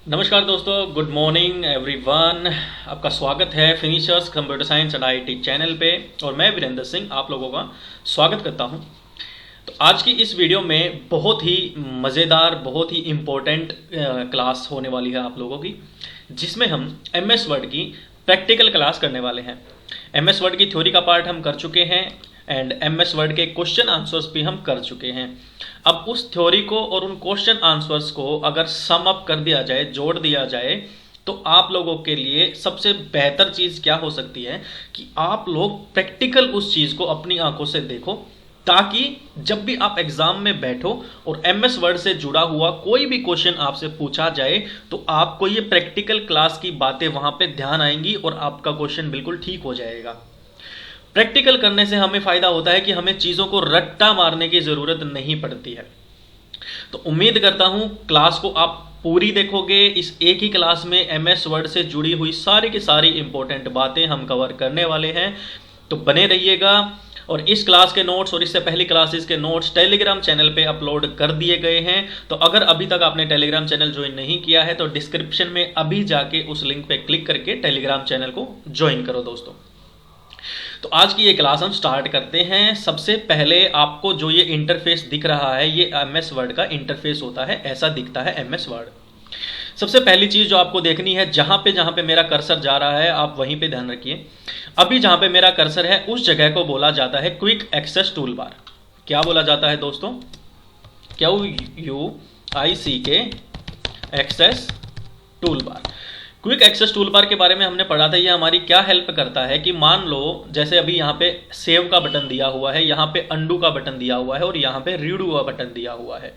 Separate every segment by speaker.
Speaker 1: नमस्कार दोस्तों, good morning everyone. आपका स्वागत है finishers computer science and IT channel पे और मैं वीरेंद्र सिंह आप लोगों का स्वागत करता हूं। तो आज की इस वीडियो में बहुत ही मज़ेदार, बहुत ही इम्पोर्टेंट क्लास होने वाली है आप लोगों की, जिसमें हम एमएस वर्ड की प्रैक्टिकल क्लास करने वाले हैं। एमएस वर्ड की थ्योरी का पार्ट हम कर चुके हैं एंड एमएस वर्ड के क्वेश्चन आंसर्स भी हम कर चुके हैं। अब उस थ्योरी को और उन क्वेश्चन आंसर्स को अगर सम अप कर दिया जाए, जोड़ दिया जाए, तो आप लोगों के लिए सबसे बेहतर चीज़ क्या हो सकती है कि आप लोग प्रैक्टिकल उस चीज़ को अपनी आंखों से देखो, ताकि जब भी आप एग्जाम में बैठो और एमएस वर्ड से जुड़ा हुआ कोई भी क्वेश्चन आपसे पूछा जाए तो आपको ये प्रैक्टिकल क्लास की बातें वहां पे ध्यान आएंगी और आपका क्वेश्चन बिल्कुल ठीक हो जाएगा। प्रैक्टिकल करने से हमें फायदा होता है कि हमें चीज़ों को रट्टा मारने की ज़रूरत नहीं पड़ती है। तो उम्मीद करता हूं क्लास को आप पूरी देखोगे। इस एक ही क्लास में एमएस वर्ड से जुड़ी हुई सारी की सारी इंपॉर्टेंट बातें हम कवर करने वाले हैं, तो बने रहिएगा। और इस क्लास के नोट्स और इससे पहली क्लासेस के नोट्स टेलीग्राम चैनल पे अपलोड कर दिए गए हैं। तो अगर अभी तक आपने टेलीग्राम चैनल ज्वाइन नहीं किया है तो डिस्क्रिप्शन में अभी जाके उस लिंक पे क्लिक करके टेलीग्राम चैनल को ज्वाइन करो दोस्तों। तो आज की ये क्लास हम स्टार्ट करते हैं। सबसे पहले आपको जो ये इंटरफेस दिख रहा है, ये एमएस वर्ड का इंटरफेस होता है, ऐसा दिखता है एमएस वर्ड। सबसे पहली चीज जो आपको देखनी है, जहां पे मेरा कर्सर जा रहा है आप वहीं पे ध्यान रखिए। अभी जहां पे मेरा कर्सर है उस जगह को बोला जाता है क्विक एक्सेस टूल बार। क्या बोला जाता है दोस्तों? QUIC access toolbar. Quick access toolbar के बारे में हमने पढ़ा था। ये हमारी क्या हेल्प करता है कि मान लो जैसे अभी यहाँ पे सेव का बटन दिया हुआ है, यहाँ पे अंडू का बटन दिया हुआ है और यहाँ पे रीडू का बटन दिया हुआ है।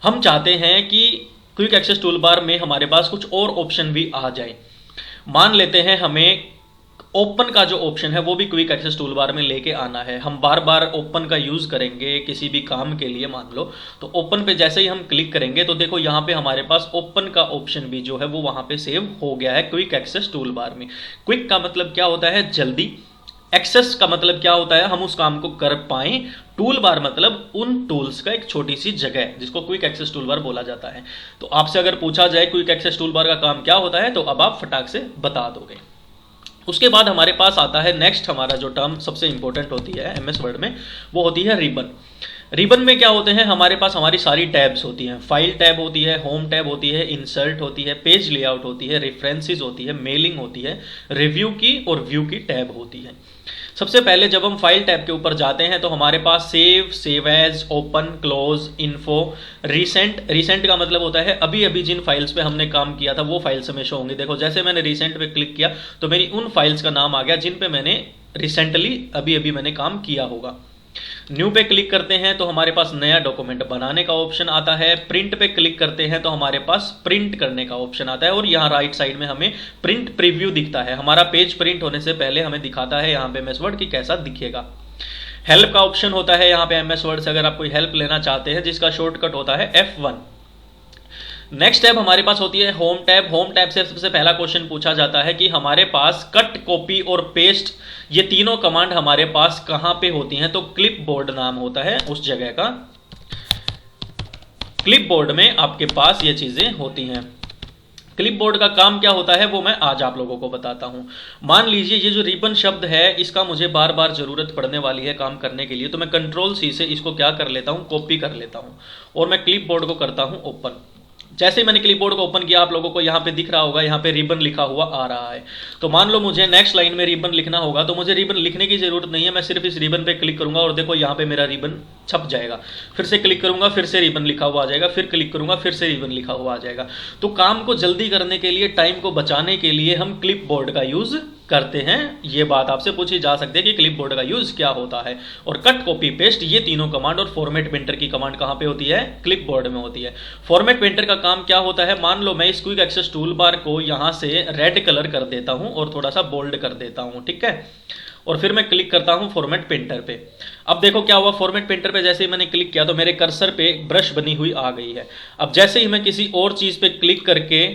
Speaker 1: हम चाहते हैं कि क्विक एक्सेस टूल बार में हमारे पास कुछ और ऑप्शन भी आ जाए। मान लेते हैं हमें ओपन का जो ऑप्शन है वो भी क्विक एक्सेस टूल बार में लेके आना है। हम बार बार ओपन का यूज करेंगे किसी भी काम के लिए, मान लो तो ओपन पे जैसे ही हम क्लिक करेंगे तो देखो यहाँ पे हमारे पास ओपन का ऑप्शन भी जो है वो वहां पे सेव हो गया है क्विक एक्सेस टूल बार में। क्विक का मतलब क्या होता है? जल्दी। एक्सेस का मतलब क्या होता है? हम उस काम को कर पाए। टूल बार मतलब उन टूल्स का एक छोटी सी जगह, जिसको क्विक एक्सेस टूल बार बोला जाता है। तो आपसे अगर पूछा जाए क्विक एक्सेस टूल बार का काम क्या होता है तो अब आप फटाक से बता दोगे। उसके बाद हमारे पास आता है नेक्स्ट, हमारा जो टर्म सबसे इंपॉर्टेंट होती है एमएस वर्ड में, वो होती है रिबन। रिबन में क्या होते हैं? हमारे पास हमारी सारी टैब्स होती हैं। फाइल टैब होती है, होम टैब होती है, इंसर्ट होती है, पेज लेआउट होती है, रेफरेंसेस होती है, मेलिंग होती है, रिव्यू की और व्यू की टैब होती है। सबसे पहले जब हम फाइल टैब के ऊपर जाते हैं तो हमारे पास save, save as, open, close, info, recent. Recent का मतलब होता है अभी अभी जिन फाइल्स पे हमने काम किया था वो फाइल्स हमें शो होंगी। देखो जैसे मैंने रिसेंट पे क्लिक किया तो मेरी उन फाइल्स का नाम आ गया जिन पे मैंने रिसेंटली अभी अभी मैंने काम किया होगा। न्यू पे क्लिक करते हैं तो हमारे पास नया डॉक्यूमेंट बनाने का ऑप्शन आता है। प्रिंट पे क्लिक करते हैं तो हमारे पास प्रिंट करने का ऑप्शन आता है और यहाँ राइट साइड में हमें प्रिंट प्रीव्यू दिखता है। हमारा पेज प्रिंट होने से पहले हमें दिखाता है यहाँ पे एमएस वर्ड की कैसा दिखेगा। हेल्प का ऑप्शन होता है यहाँ पे एमएस वर्ड से, अगर आप कोई हेल्प लेना चाहते हैं, जिसका शॉर्टकट होता है F1। नेक्स्ट टैब हमारे पास होती है होम टैब। होम टैब से सबसे पहला क्वेश्चन पूछा जाता है कि हमारे पास कट, कॉपी और पेस्ट, ये तीनों कमांड हमारे पास कहां पे होती हैं? तो क्लिप बोर्ड नाम होता है उस जगह का। क्लिप बोर्ड में आपके पास ये चीजें होती हैं। क्लिप बोर्ड का काम क्या होता है वो मैं आज आप लोगों को बताता हूं। मान लीजिए ये जो रिबन शब्द है इसका मुझे बार बार जरूरत पड़ने वाली है काम करने के लिए, तो मैं कंट्रोल C से इसको क्या कर लेता हूं? कॉपी कर लेता हूं और मैं क्लिप बोर्ड को करता हूं ओपन। जैसे ही मैंने क्लिपबोर्ड को ओपन किया आप लोगों को यहाँ पे दिख रहा होगा, यहाँ पे रिबन लिखा हुआ आ रहा है। तो मान लो मुझे नेक्स्ट लाइन में रिबन लिखना होगा तो मुझे रिबन लिखने की जरूरत नहीं है, मैं सिर्फ इस रिबन पे क्लिक करूंगा और देखो यहाँ पे मेरा रिबन छप जाएगा। फिर से क्लिक करूंगा, फिर से रिबन लिखा हुआ आ जाएगा, फिर क्लिक करूंगा, फिर से रिबन लिखा हुआ आ जाएगा। तो काम को जल्दी करने के लिए, टाइम को बचाने के लिए हम क्लिप बोर्ड का यूज करते हैं। ये बात आपसे पूछी जा सकती है कि क्लिप बोर्ड का यूज क्या होता है। और कट, कॉपी, पेस्ट ये तीनों कमांड और फॉर्मेट पेंटर की कमांड कहां पे होती है? क्लिप बोर्ड में होती है। फॉर्मेट पेंटर का काम क्या होता है? मान लो मैं इस क्विक एक्सेस टूल बार को यहां से रेड कलर कर देता हूं और थोड़ा सा बोल्ड कर देता हूं, ठीक है, और फिर मैं क्लिक करता हूं फॉर्मेट पेंटर पे। अब देखो क्या हुआ, फॉर्मेट पेंटर पे जैसे ही मैंने क्लिक किया तो मेरे कर्सर पे ब्रश बनी हुई आ गई है। अब जैसे ही मैं किसी और चीज पे क्लिक करके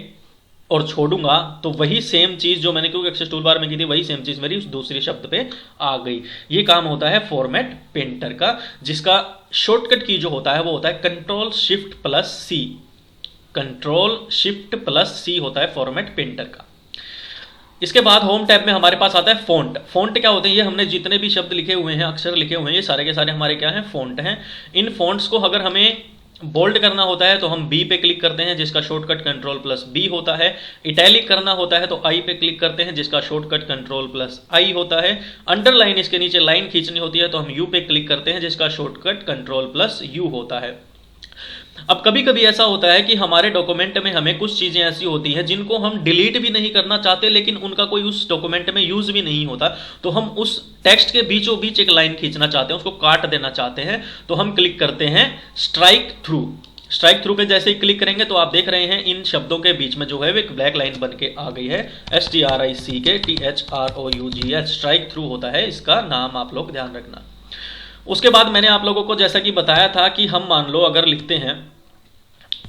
Speaker 1: और छोड़ूंगा तो वही सेम चीज जो मैंने क्विक एक्सेस टूल बार में की थी वही सेम चीज मेरी उस दूसरी शब्द पे आ गई। ये काम होता है फॉर्मेट पेंटर का, जिसका शॉर्टकट की जो होता है वो होता है control shift plus C। Control shift plus C होता है फॉर्मेट पेंटर का। इसके बाद होम टैब में हमारे पास आता है फ़ॉन्ट। फ़ॉन्ट क्या होते हैं? ये हमने जितने भी शब्द लिखे हुए हैं, अक्षर लिखे हुए हैं, ये सारे के सारे हमारे क्या हैं? फ़ॉन्ट हैं। इन फ़ॉन्ट्स को अगर हमें बोल्ड करना होता है तो हम बी पे क्लिक करते हैं, जिसका शॉर्टकट कंट्रोल प्लस बी होता है। इटैलिक करना होता है तो आई पे क्लिक करते हैं, जिसका शॉर्टकट कंट्रोल प्लस आई होता है। अंडरलाइन, इसके नीचे लाइन खींचनी होती है तो हम यू पे क्लिक करते हैं, जिसका शॉर्टकट कंट्रोल प्लस यू होता है। अब कभी कभी ऐसा होता है कि हमारे डॉक्यूमेंट में हमें कुछ चीज़ें ऐसी होती हैं जिनको हम डिलीट भी नहीं करना चाहते, लेकिन उनका कोई उस डॉक्यूमेंट में यूज़ भी नहीं होता, तो हम उस टेक्स्ट के बीचों बीच एक लाइन खींचना चाहते हैं, उसको काट देना चाहते हैं, तो हम क्लिक करते हैं स्ट्राइक थ्रू। स्ट्राइक थ्रू पे जैसे ही क्लिक करेंगे तो आप देख रहे हैं इन शब्दों के बीच में जो है वो एक ब्लैक लाइन बन के आ गई है, STRICK THROUGH। स्ट्राइक थ्रू होता है इसका नाम, आप लोग ध्यान रखना। उसके बाद मैंने आप लोगों को जैसा कि बताया था कि हम मान लो अगर लिखते हैं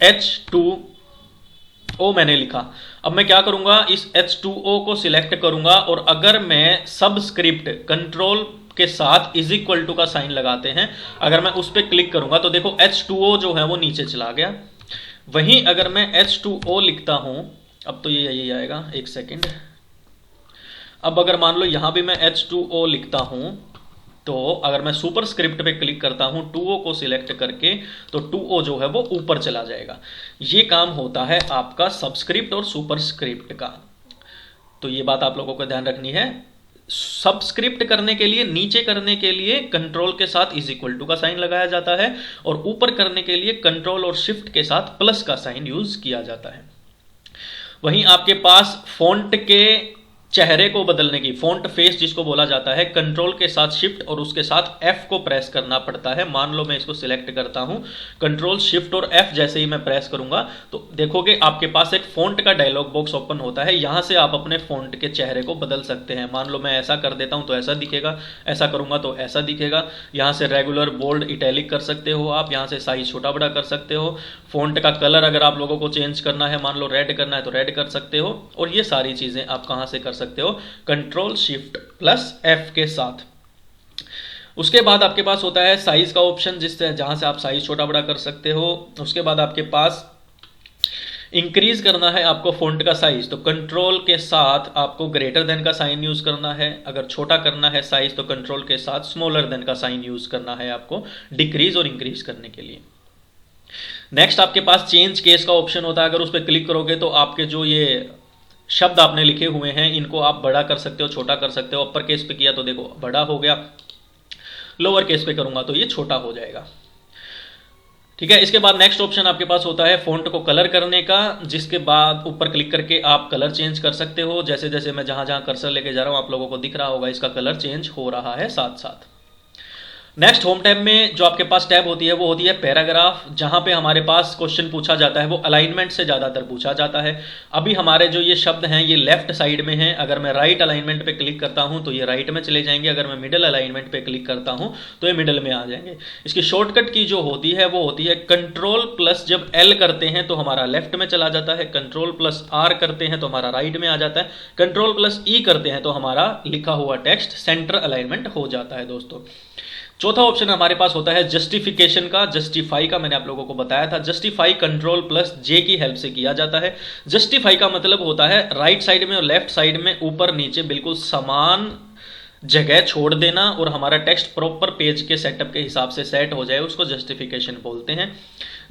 Speaker 1: H2O, मैंने लिखा। अब मैं क्या करूंगा, इस H2O को सिलेक्ट करूंगा और अगर मैं सबस्क्रिप्ट कंट्रोल के साथ इज इक्वल टू का साइन लगाते हैं, अगर मैं उस पर क्लिक करूंगा तो देखो H2O जो है वो नीचे चला गया। वहीं अगर मैं H2O लिखता हूं, अब तो ये यही आएगा, एक सेकेंड। अब अगर मान लो यहां भी मैं H2O लिखता हूं तो अगर मैं सुपर स्क्रिप्ट पे क्लिक करता हूं 2O को सिलेक्ट करके, तो 2O जो है वो ऊपर चला जाएगा। ये काम होता है आपका सबस्क्रिप्ट और सुपर स्क्रिप्ट का, तो ये बात आप लोगों को ध्यान रखनी है। सबस्क्रिप्ट करने के लिए, नीचे करने के लिए कंट्रोल के साथ इज इक्वल टू का साइन लगाया जाता है, और ऊपर करने के लिए कंट्रोल और शिफ्ट के साथ प्लस का साइन यूज किया जाता है। वहीं आपके पास फॉन्ट के चेहरे को बदलने की, फॉन्ट फेस जिसको बोला जाता है, कंट्रोल के साथ शिफ्ट और उसके साथ एफ को प्रेस करना पड़ता है। मान लो मैं इसको सिलेक्ट करता हूं, कंट्रोल शिफ्ट और एफ जैसे ही मैं प्रेस करूंगा तो देखोगे आपके पास एक फॉन्ट का डायलॉग बॉक्स ओपन होता है। यहां से आप अपने फॉन्ट के चेहरे को बदल सकते हैं। मान लो मैं ऐसा कर देता हूं तो ऐसा दिखेगा, ऐसा करूंगा तो ऐसा दिखेगा। यहां से रेगुलर, बोल्ड, इटैलिक कर सकते हो आप, यहां से साइज छोटा बड़ा कर सकते हो। फॉन्ट का कलर अगर आप लोगों को चेंज करना है, मान लो रेड करना है तो रेड कर सकते हो। और ये सारी चीजें आप कहां से कर सकते हो? कंट्रोल शिफ्ट प्लस एफ के साथ। उसके बाद आपके पास होता है साइज का ऑप्शन, जिससे जहां से आप साइज छोटा बड़ा कर सकते हो। उसके बाद आपके पास इंक्रीज करना है आपको फॉन्ट का साइज, तो कंट्रोल के साथ आपको ग्रेटर देन का साइन यूज करना है। अगर छोटा करना है साइज तो कंट्रोल के साथ स्मॉलर देन का साइन यूज करना है आपको डिक्रीज और इंक्रीज करने के लिए। नेक्स्ट आपके पास चेंज केस का ऑप्शन होता है। अगर उस पर क्लिक करोगे तो आपके जो ये शब्द आपने लिखे हुए हैं इनको आप बड़ा कर सकते हो, छोटा कर सकते हो। अपर केस पे किया तो देखो बड़ा हो गया, लोअर केस पे करूंगा तो ये छोटा हो जाएगा। ठीक है। इसके बाद नेक्स्ट ऑप्शन आपके पास होता है फॉन्ट को कलर करने का, जिसके बाद ऊपर क्लिक करके आप कलर चेंज कर सकते हो। जैसे जैसे मैं जहां जहां कर्सर लेके जा रहा हूं आप लोगों को दिख रहा होगा इसका कलर चेंज हो रहा है साथ साथ। नेक्स्ट होम टैब में जो आपके पास टैब होती है वो होती है पैराग्राफ, जहां पे हमारे पास क्वेश्चन पूछा जाता है वो अलाइनमेंट से ज्यादातर पूछा जाता है। अभी हमारे जो ये शब्द हैं ये लेफ्ट साइड में हैं, अगर मैं राइट अलाइनमेंट पे क्लिक करता हूं तो ये राइट में चले जाएंगे, अगर मैं मिडिल अलाइनमेंट पे क्लिक करता हूं तो ये मिडिल में आ जाएंगे। इसकी शॉर्टकट की जो होती है वो होती है कंट्रोल प्लस, जब एल करते हैं तो हमारा लेफ्ट में चला जाता है, कंट्रोल प्लस आर करते हैं तो हमारा राइट में आ जाता है, कंट्रोल प्लस ई करते हैं तो हमारा लिखा हुआ टेक्स्ट सेंटर अलाइनमेंट हो जाता है दोस्तों। चौथा ऑप्शन हमारे पास होता है जस्टिफिकेशन का, जस्टिफाई का मैंने आप लोगों को बताया था। जस्टिफाई कंट्रोल प्लस जे की हेल्प से किया जाता है। जस्टिफाई का मतलब होता है राइट साइड में और लेफ्ट साइड में ऊपर नीचे बिल्कुल समान जगह छोड़ देना और हमारा टेक्स्ट प्रॉपर पेज के सेटअप के हिसाब से सेट हो जाए, उसको जस्टिफिकेशन बोलते हैं।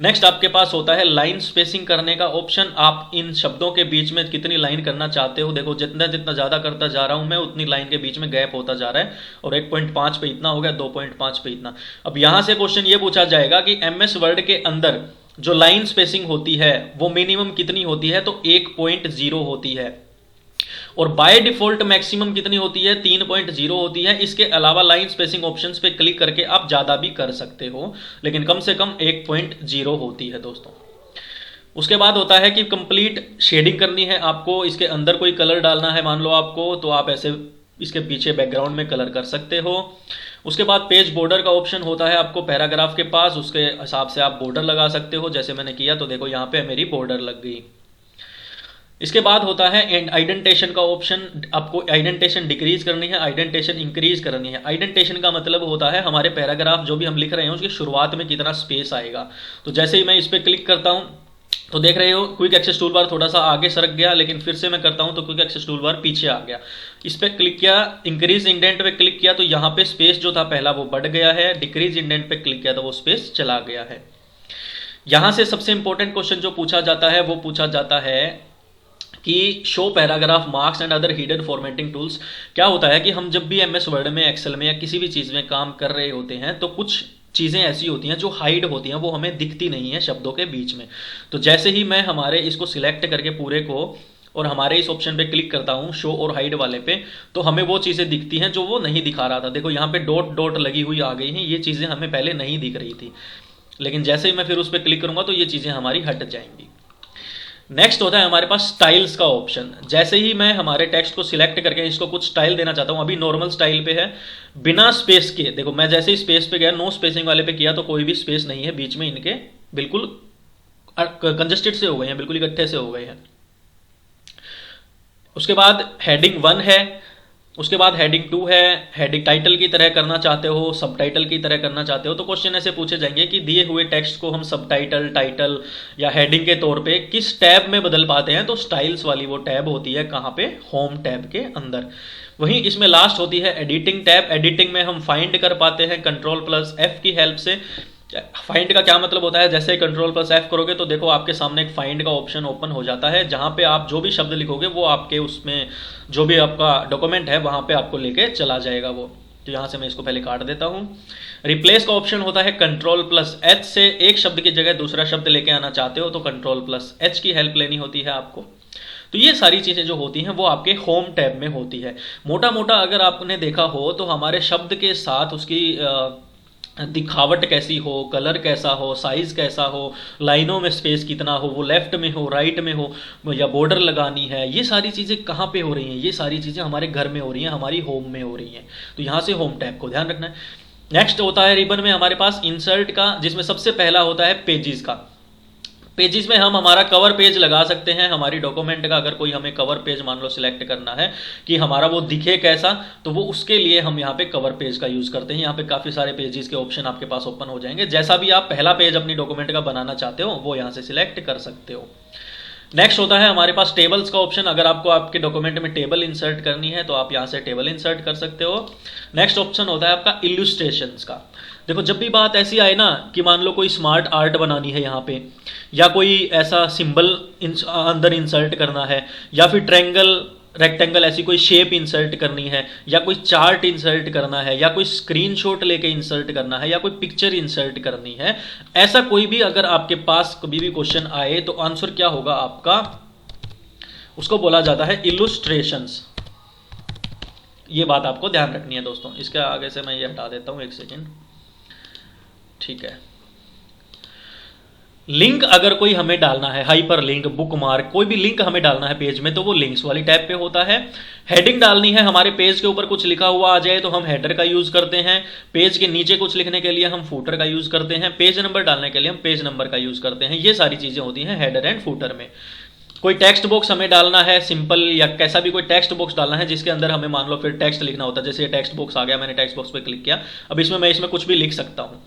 Speaker 1: नेक्स्ट आपके पास होता है लाइन स्पेसिंग करने का ऑप्शन। आप इन शब्दों के बीच में कितनी लाइन करना चाहते हो, देखो जितना जितना ज्यादा करता जा रहा हूं मैं उतनी लाइन के बीच में गैप होता जा रहा है, और 1.5 पे इतना हो गया, 2.5 पे इतना। अब यहां से क्वेश्चन ये पूछा जाएगा कि एमएस वर्ड के अंदर जो लाइन स्पेसिंग होती है वो मिनिमम कितनी होती है, तो 1.0 होती है, और बाय डिफॉल्ट मैक्सिमम कितनी होती है, 3.0 होती है। इसके अलावा लाइन स्पेसिंग ऑप्शंस पे क्लिक करके आप ज्यादा भी कर सकते हो, लेकिन कम से कम 1.0 होती है दोस्तों। उसके बाद होता है कि कंप्लीट शेडिंग करनी है आपको, इसके अंदर कोई कलर डालना है मान लो आपको, तो आप ऐसे इसके पीछे बैकग्राउंड में कलर कर सकते हो। उसके बाद पेज बॉर्डर का ऑप्शन होता है आपको पैराग्राफ के पास, उसके हिसाब से आप बॉर्डर लगा सकते हो। जैसे मैंने किया तो देखो यहाँ पे मेरी बॉर्डर लग गई। इसके बाद होता है आइडेंटेशन का ऑप्शन, आपको आइडेंटेशन डिक्रीज करनी है, आइडेंटेशन इंक्रीज करनी है। आइडेंटेशन का मतलब होता है हमारे पैराग्राफ जो भी हम लिख रहे हैं उसकी शुरुआत में कितना स्पेस आएगा। तो जैसे ही मैं इस पर क्लिक करता हूं तो देख रहे हो क्विक एक्सेस टूल बार थोड़ा सा आगे सरक गया, लेकिन फिर से मैं करता हूं तो क्विक एक्सेस टूल बार पीछे आ गया। इस पर क्लिक किया, इंक्रीज इंडेंट पे क्लिक किया तो यहाँ पे स्पेस जो था पहला वो बढ़ गया है, डिक्रीज इंडेंट पे क्लिक किया तो वो स्पेस चला गया है। यहां से सबसे इंपॉर्टेंट क्वेश्चन जो पूछा जाता है वो पूछा जाता है कि show paragraph marks and other hidden formatting tools. क्या होता है कि हम जब भी एमएस वर्ड में, एक्सेल में या किसी भी चीज़ में काम कर रहे होते हैं तो कुछ चीज़ें ऐसी होती हैं जो हाइड होती हैं, वो हमें दिखती नहीं है शब्दों के बीच में। तो जैसे ही मैं हमारे इसको सिलेक्ट करके पूरे को और हमारे इस ऑप्शन पे क्लिक करता हूँ शो और हाइड वाले पे, तो हमें वो चीज़ें दिखती हैं जो वो नहीं दिखा रहा था। देखो यहाँ पे डॉट डॉट लगी हुई आ गई हैं, ये चीज़ें हमें पहले नहीं दिख रही थी, लेकिन जैसे ही मैं फिर उस पर क्लिक करूंगा तो ये चीज़ें हमारी हट जाएंगी। नेक्स्ट होता है हमारे पास स्टाइल्स का ऑप्शन। जैसे ही मैं हमारे टेक्स्ट को सिलेक्ट करके इसको कुछ स्टाइल देना चाहता हूँ, अभी नॉर्मल स्टाइल पे है बिना स्पेस के, देखो मैं जैसे ही स्पेस पे गया, नो स्पेसिंग वाले पे किया तो कोई भी स्पेस नहीं है बीच में, इनके बिल्कुल कंजस्टेड से हो गए हैं, बिल्कुल इकट्ठे से हो गए हैं। उसके बाद हेडिंग 1 है, उसके बाद हेडिंग 2 है। हेडिंग टाइटल की तरह करना चाहते हो, सब टाइटल की तरह करना चाहते हो, तो क्वेश्चन ऐसे पूछे जाएंगे कि दिए हुए टेक्स्ट को हम सब टाइटल, टाइटल या हेडिंग के तौर पे किस टैब में बदल पाते हैं। तो स्टाइल्स वाली वो टैब होती है कहाँ पे, होम टैब के अंदर। वहीं इसमें लास्ट होती है एडिटिंग टैब। एडिटिंग में हम फाइंड कर पाते हैं Ctrl+F की हेल्प से। फाइंड का क्या मतलब होता है, जैसे Ctrl+F करोगे तो देखो आपके सामने एक फाइंड का ऑप्शन ओपन हो जाता है, जहां पे आप जो भी शब्द लिखोगे वो आपके उसमें जो भी आपका डॉक्यूमेंट है वहां पे आपको लेके चला जाएगा वो। तो यहां से मैं इसको पहले काट देता हूं। रिप्लेस का ऑप्शन होता है Ctrl+H से, एक शब्द की जगह दूसरा शब्द लेके आना चाहते हो तो Ctrl+H की हेल्प लेनी होती है आपको। तो ये सारी चीज़ें जो होती हैं वो आपके होम टैब में होती है। मोटा मोटा अगर आपने देखा हो तो हमारे शब्द के साथ उसकी दिखावट कैसी हो, कलर कैसा हो, साइज कैसा हो, लाइनों में स्पेस कितना हो, वो लेफ्ट में हो, राइट में हो, या बॉर्डर लगानी है, ये सारी चीज़ें कहाँ पे हो रही हैं, ये सारी चीज़ें हमारे घर में हो रही हैं, हमारी होम में हो रही हैं। तो यहाँ से होम टैब को ध्यान रखना है। नेक्स्ट होता है रिबन में हमारे पास इंसर्ट का, जिसमें सबसे पहला होता है पेजेस का। पेजेस में हम हमारा कवर पेज लगा सकते हैं हमारी डॉक्यूमेंट का। अगर कोई हमें कवर पेज मान लो सिलेक्ट करना है कि हमारा वो दिखे कैसा, तो वो उसके लिए हम यहाँ पे कवर पेज का यूज़ करते हैं। यहाँ पे काफ़ी सारे पेजेस के ऑप्शन आपके पास ओपन हो जाएंगे, जैसा भी आप पहला पेज अपनी डॉक्यूमेंट का बनाना चाहते हो वो यहाँ से सिलेक्ट कर सकते हो। नेक्स्ट होता है हमारे पास टेबल्स का ऑप्शन। अगर आपको आपके डॉक्यूमेंट में टेबल इंसर्ट करनी है तो आप यहाँ से टेबल इंसर्ट कर सकते हो। नेक्स्ट ऑप्शन होता है आपका इल्यूस्ट्रेशंस का। देखो जब भी बात ऐसी आए ना कि मान लो कोई स्मार्ट आर्ट बनानी है यहाँ पे, या कोई ऐसा सिंबल अंदर इंसर्ट करना है, या फिर ट्रायंगल, रेक्टेंगल ऐसी कोई शेप इंसर्ट करनी है, या कोई चार्ट इंसर्ट करना है, या कोई स्क्रीनशॉट लेके इंसर्ट करना है, या कोई पिक्चर इंसर्ट करनी है, ऐसा कोई भी अगर आपके पास कभी भी क्वेश्चन आए तो आंसर क्या होगा आपका, उसको बोला जाता है इलुस्ट्रेशंस। ये बात आपको ध्यान रखनी है दोस्तों। इसके आगे से मैं ये हटा देता हूँ, एक सेकेंड, ठीक है। लिंक अगर कोई हमें डालना है, हाइपर लिंक, बुक मार्क, कोई भी लिंक हमें डालना है पेज में तो वो लिंक्स वाली टैब पे होता है। हेडिंग डालनी है, हमारे पेज के ऊपर कुछ लिखा हुआ आ जाए तो हम हेडर का यूज करते हैं। पेज के नीचे कुछ लिखने के लिए हम फूटर का यूज करते हैं। पेज नंबर डालने के लिए हम पेज नंबर का यूज करते हैं। ये सारी चीजें होती हैं हेडर एंड फूटर में। कोई टेक्स्ट बॉक्स हमें डालना है, सिंपल या कैसा भी कोई टेक्स्ट बॉक्स डालना है जिसके अंदर हमें मान लो फिर टेक्स्ट लिखना होता है। जैसे ये टेक्स्ट बॉक्स आ गया, मैंने टेक्स्ट बॉक्स पे क्लिक किया, अब इसमें मैं इसमें कुछ भी लिख सकता हूँ।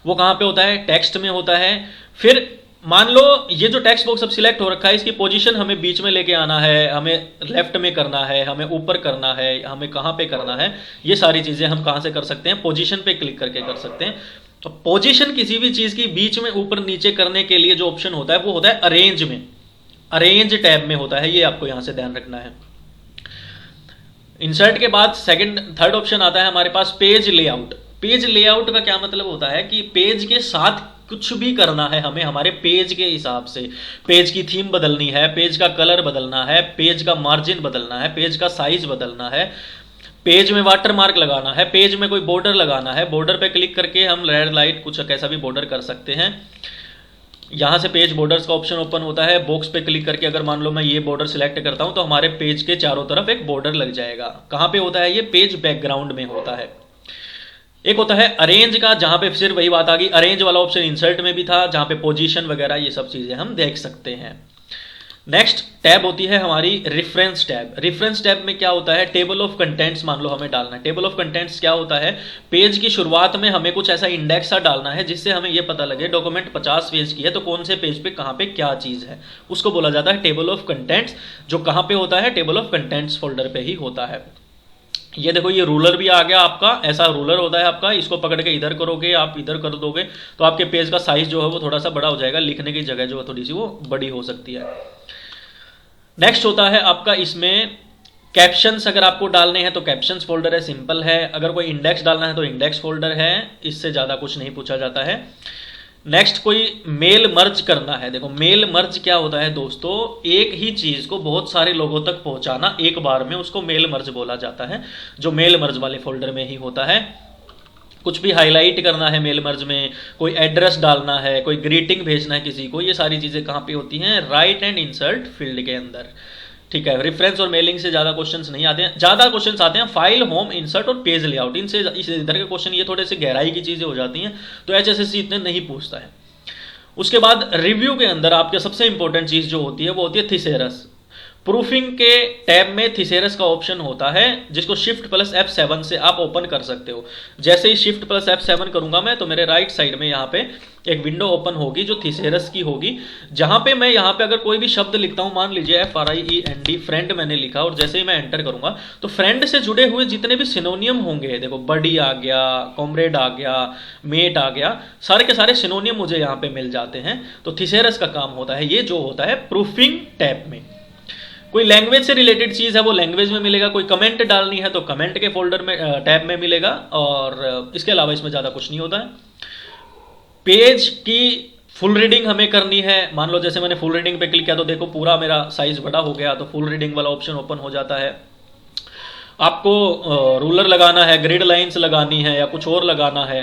Speaker 1: वो कहाँ पे होता है, टेक्स्ट में होता है। फिर मान लो ये जो टेक्स्ट बॉक्स अब सिलेक्ट हो रखा है, इसकी पोजीशन हमें बीच में लेके आना है, हमें लेफ्ट में करना है, हमें ऊपर करना है, हमें कहाँ पे करना है, ये सारी चीजें हम कहाँ से कर सकते हैं, पोजीशन पे क्लिक करके कर सकते हैं। तो पोजीशन किसी भी चीज की बीच में ऊपर नीचे करने के लिए जो ऑप्शन होता है वो होता है अरेंज में, अरेंज टैब में होता है। ये आपको यहां से ध्यान रखना है। इंसर्ट के बाद थर्ड ऑप्शन आता है हमारे पास पेज लेआउट। पेज लेआउट का क्या मतलब होता है कि पेज के साथ कुछ भी करना है हमें, हमारे पेज के हिसाब से। पेज की थीम बदलनी है, पेज का कलर बदलना है, पेज का मार्जिन बदलना है, पेज का साइज बदलना है, पेज में वाटर मार्क लगाना है, पेज में कोई बॉर्डर लगाना है। बॉर्डर पे क्लिक करके हम रेड लाइट कुछ कैसा भी बॉर्डर कर सकते हैं। यहाँ से पेज बॉर्डर्स का ऑप्शन ओपन होता है। बॉक्स पे क्लिक करके अगर मान लो मैं ये बॉर्डर सिलेक्ट करता हूँ तो हमारे पेज के चारों तरफ एक बॉर्डर लग जाएगा। कहाँ पे होता है ये, पेज बैकग्राउंड में होता है। एक होता है अरेंज का, जहां पे फिर वही बात आ गई, अरेंज वाला ऑप्शन इंसर्ट में भी था, जहां पे पोजीशन वगैरह ये सब चीजें हम देख सकते हैं। नेक्स्ट टैब होती है हमारी रेफरेंस टैब। रेफरेंस टैब में क्या होता है, टेबल ऑफ कंटेंट्स मान लो हमें डालना है। टेबल ऑफ कंटेंट्स क्या होता है, पेज की शुरुआत में हमें कुछ ऐसा इंडेक्स सा डालना है जिससे हमें यह पता लगे डॉक्यूमेंट 50 पेज की है तो कौन से पेज पे कहां पे क्या चीज है, उसको बोला जाता है टेबल ऑफ कंटेंट्स। जो कहां पे होता है, टेबल ऑफ कंटेंट्स फोल्डर पे ही होता है। ये देखो ये रूलर भी आ गया आपका, ऐसा रूलर होता है आपका, इसको पकड़ के इधर करोगे, आप इधर कर दोगे तो आपके पेज का साइज जो है वो थोड़ा सा बड़ा हो जाएगा, लिखने की जगह जो है थोड़ी सी वो बड़ी हो सकती है। नेक्स्ट होता है आपका इसमें कैप्शंस, अगर आपको डालने हैं तो कैप्शंस फोल्डर है, सिंपल है। अगर कोई इंडेक्स डालना है तो इंडेक्स फोल्डर है, इससे ज़्यादा कुछ नहीं पूछा जाता है। नेक्स्ट कोई मेल मर्ज करना है, देखो मेल मर्ज क्या होता है दोस्तों, एक ही चीज को बहुत सारे लोगों तक पहुंचाना एक बार में, उसको मेल मर्ज बोला जाता है, जो मेल मर्ज वाले फोल्डर में ही होता है। कुछ भी हाईलाइट करना है मेल मर्ज में, कोई एड्रेस डालना है, कोई ग्रीटिंग भेजना है किसी को, ये सारी चीजें कहाँ पे होती हैं, राइट एंड इंसर्ट फील्ड के अंदर। ठीक है, रेफरेंस और मेलिंग से ज्यादा क्वेश्चंस नहीं आते हैं, ज्यादा क्वेश्चंस आते हैं फाइल, होम, इंसर्ट और पेज लेआउट। इनसे इधर के क्वेश्चन ये थोड़े से गहराई की चीजें हो जाती हैं, तो एचएसएससी इतने नहीं पूछता है। उसके बाद रिव्यू के अंदर आपके सबसे इंपॉर्टेंट चीज जो होती है वो होती है थिसेरस। प्रूफिंग के टैब में थिसेरस का ऑप्शन होता है, जिसको शिफ्ट प्लस F7 से आप ओपन कर सकते हो। जैसे ही शिफ्ट प्लस F7 करूंगा मैं तो मेरे राइट साइड में यहाँ पे एक विंडो ओपन होगी जो थिसेरस की होगी, जहां पे मैं यहाँ पे अगर कोई भी शब्द लिखता हूं, मान लीजिए FRIEND फ्रेंड मैंने लिखा, और जैसे ही मैं एंटर करूंगा तो फ्रेंड से जुड़े हुए जितने भी सिनोनियम होंगे, देखो बडी आ गया, कॉमरेड आ गया, मेट आ गया, सारे के सारे सिनोनियम मुझे यहाँ पे मिल जाते हैं। तो थिसेरस का काम होता है, ये जो होता है प्रूफिंग टैब में। कोई लैंग्वेज से रिलेटेड चीज है वो लैंग्वेज में मिलेगा, कोई कमेंट डालनी है तो कमेंट के फोल्डर में टैब में मिलेगा, और इसके अलावा इसमें ज्यादा कुछ नहीं होता है। पेज की फुल रीडिंग हमें करनी है, मान लो जैसे मैंने फुल रीडिंग पे क्लिक किया तो देखो पूरा मेरा साइज बड़ा हो गया, तो फुल रीडिंग वाला ऑप्शन ओपन हो जाता है। आपको रूलर लगाना है, ग्रिड लाइंस लगानी है या कुछ और लगाना है,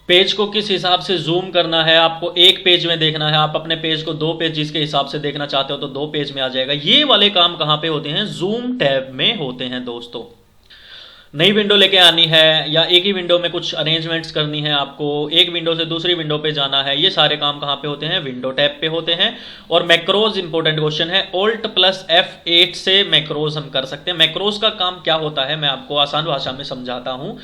Speaker 1: पेज को किस हिसाब से जूम करना है, आपको एक पेज में देखना है, आप अपने पेज को 2 पेज के हिसाब से देखना चाहते हो तो 2 पेज में आ जाएगा। ये वाले काम कहां पे होते हैं, जूम टैब में होते हैं दोस्तों। नई विंडो लेके आनी है या एक ही विंडो में कुछ अरेंजमेंट्स करनी है, आपको एक विंडो से दूसरी विंडो पे जाना है, ये सारे काम कहां पे होते हैं, विंडो टैब पे होते हैं। और मैक्रोज इंपॉर्टेंट क्वेश्चन है, Alt प्लस F8 से मैक्रोज हम कर सकते हैं। मैक्रोज का काम क्या होता है मैं आपको आसान भाषा में समझाता हूं।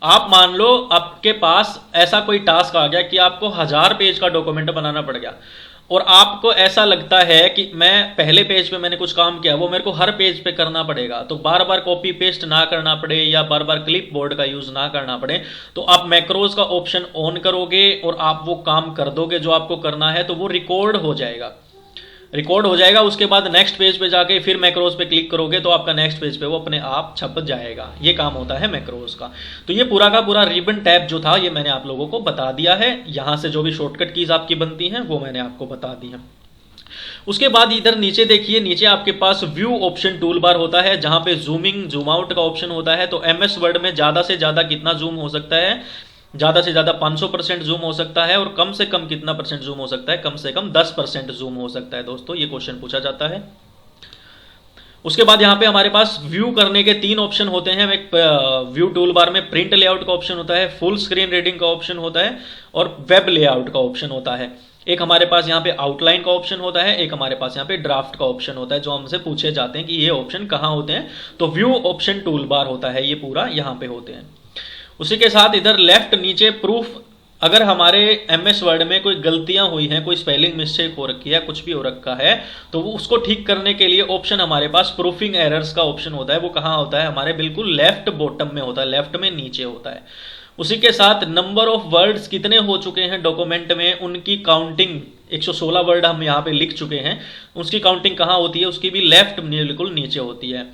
Speaker 1: आप मान लो आपके पास ऐसा कोई टास्क आ गया कि आपको 1000 पेज का डॉक्यूमेंट बनाना पड़ गया, और आपको ऐसा लगता है कि मैं पहले पेज पे मैंने कुछ काम किया वो मेरे को हर पेज पे करना पड़ेगा, तो बार बार कॉपी पेस्ट ना करना पड़े या बार बार क्लिप बोर्ड का यूज ना करना पड़े, तो आप मैक्रोज का ऑप्शन ऑन करोगे और आप वो काम कर दोगे जो आपको करना है, तो वो रिकॉर्ड हो जाएगा। उसके बाद नेक्स्ट पेज पे जाके फिर मैक्रोज पे क्लिक करोगे तो आपका नेक्स्ट पेज पे वो अपने आप छप जाएगा। ये काम होता है मैक्रोज का। तो ये पूरा का पूरा रिबन टैब जो था ये मैंने आप लोगों को बता दिया है। यहां से जो भी शॉर्टकट कीज आपकी बनती हैं वो मैंने आपको बता दी है। उसके बाद इधर नीचे देखिए, नीचे आपके पास व्यू ऑप्शन टूल बार होता है, जहां पे जूमिंग जूम आउट का ऑप्शन होता है। तो MS वर्ड में ज्यादा से ज्यादा कितना जूम हो सकता है, ज्यादा से ज्यादा 500% जूम हो सकता है, और कम से कम कितना परसेंट जूम हो सकता है, कम से कम 10% जूम हो सकता है दोस्तों। ये क्वेश्चन पूछा जाता है। उसके बाद यहाँ पे हमारे पास व्यू करने के 3 ऑप्शन होते हैं। एक व्यू टूल बार में प्रिंट लेआउट का ऑप्शन होता है, फुल स्क्रीन रीडिंग का ऑप्शन होता है, और वेब लेआउट का ऑप्शन होता है। एक हमारे पास यहाँ पे आउटलाइन का ऑप्शन होता है, एक हमारे पास यहाँ पे ड्राफ्ट का ऑप्शन होता है, जो हमसे पूछे जाते हैं कि ये ऑप्शन कहाँ होते हैं। तो व्यू ऑप्शन टूल बार होता है, ये पूरा यहाँ पे होते हैं। उसी के साथ इधर लेफ्ट नीचे प्रूफ, अगर हमारे MS वर्ड में कोई गलतियां हुई हैं, कोई स्पेलिंग मिस्टेक हो रखी है, कुछ भी हो रखा है, तो वो उसको ठीक करने के लिए ऑप्शन हमारे पास प्रूफिंग एरर्स का ऑप्शन होता है। वो कहाँ होता है, हमारे बिल्कुल लेफ्ट बॉटम में होता है, लेफ्ट में नीचे होता है। उसी के साथ नंबर ऑफ वर्ड्स कितने हो चुके हैं डॉक्यूमेंट में, उनकी काउंटिंग 116 वर्ड हम यहाँ पे लिख चुके हैं, उसकी काउंटिंग कहाँ होती है, उसकी भी लेफ्ट बिल्कुल नीचे होती है।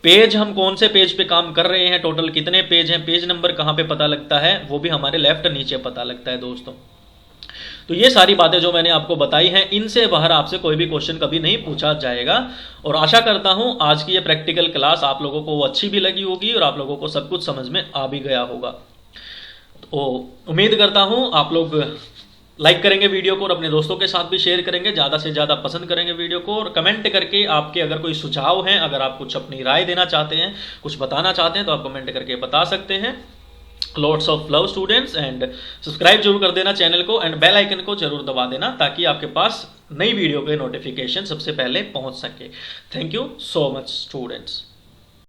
Speaker 1: पेज, हम कौन से पेज पे काम कर रहे हैं, टोटल कितने पेज हैं, पेज नंबर कहाँ पे पता लगता है, वो भी हमारे लेफ्ट नीचे पता लगता है दोस्तों। तो ये सारी बातें जो मैंने आपको बताई हैं, इनसे बाहर आपसे कोई भी क्वेश्चन कभी नहीं पूछा जाएगा। और आशा करता हूं आज की ये प्रैक्टिकल क्लास आप लोगों को अच्छी भी लगी होगी और आप लोगों को सब कुछ समझ में आ भी गया होगा। तो उम्मीद करता हूं आप लोग लाइक करेंगे वीडियो को और अपने दोस्तों के साथ भी शेयर करेंगे, ज़्यादा से ज़्यादा पसंद करेंगे वीडियो को, और कमेंट करके आपके अगर कोई सुझाव हैं, अगर आप कुछ अपनी राय देना चाहते हैं, कुछ बताना चाहते हैं, तो आप कमेंट करके बता सकते हैं। Lots of love students, and subscribe जरूर कर देना चैनल को, एंड बेल आइकन को जरूर दबा देना ताकि आपके पास नई वीडियो के नोटिफिकेशन सबसे पहले पहुंच सके। Thank you so much students.